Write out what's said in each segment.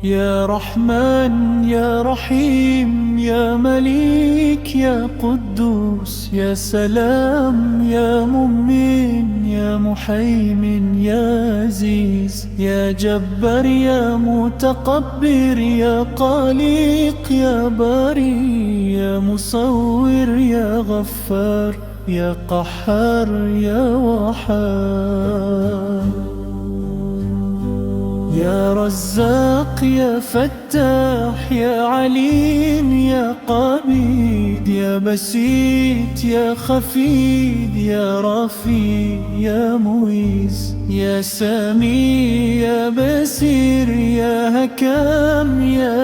يا رحمن يا رحيم يا مليك يا قدوس يا سلام يا مؤمن يا محيمن يا عزيز يا جبار يا متقبر يا خالق يا باري يا مصور يا غفار يا قهار يا وهاب يا رزاق يا فتاح يا عليم يا قبيد يا بسيط يا خفيد يا رفيع يا معيز يا سميع يا بصير يا حكام يا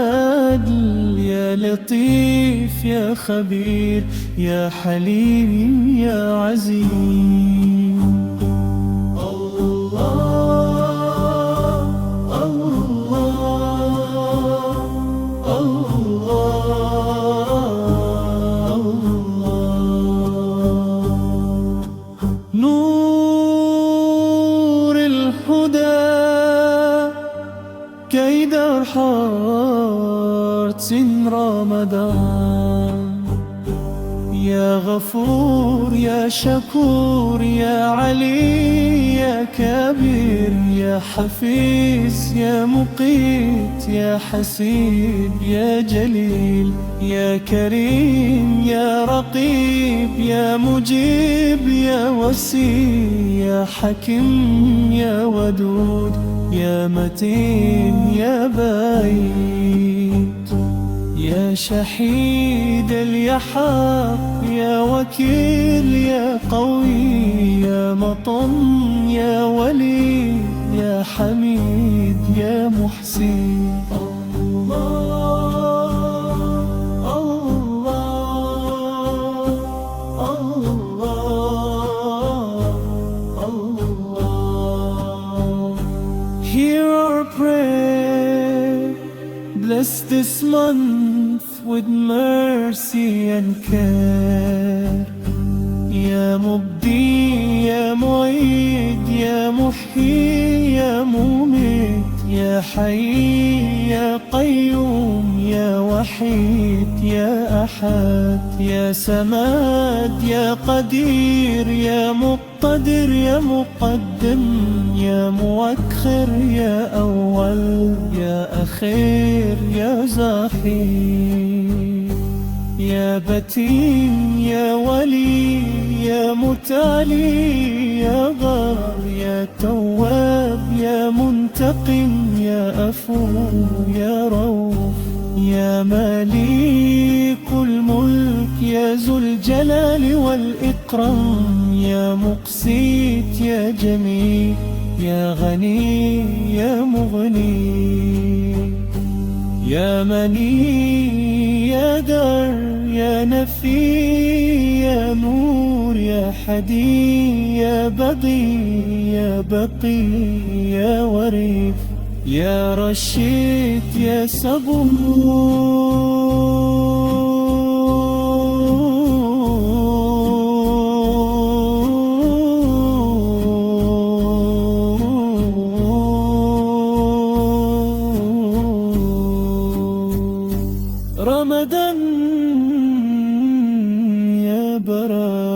عدل يا لطيف يا خبير يا حليم يا عزيز. نور الهدى كيد hearts in Ramadan. يا غفور يا شكور يا علي يا كبير يا حفيظ يا مقيت يا حسيب يا جليل يا كريم يا رقيب يا مجيب يا وسيع يا حكيم يا ودود يا متين يا بعيد يا شهيد اليحاق يا وكيل يا قوي يا مطن يا ولي يا حميد يا محسن. Hear our prayer, bless this month with mercy and care. يا مبدي يا معيد يا محيي يا مميت يا حي يا قيوم يا وحيد يا أحد يا سماد يا قدير يا مقتدر يا مقدم يا مؤخر يا أول يا أخير يا زاحي يا بتين يا ولي يا متالي يا غار يا تواب يا منتقم يا أفو يا روف يا مالك الملك يا ذو الجلال والإكرام يا مقسيت يا جميل يا غني يا مغني يا مني يا دار يا نفي يا نور يا حدي يا بقي يا بقي يا وريف يا رشيد يا صبور. رمضان يا برا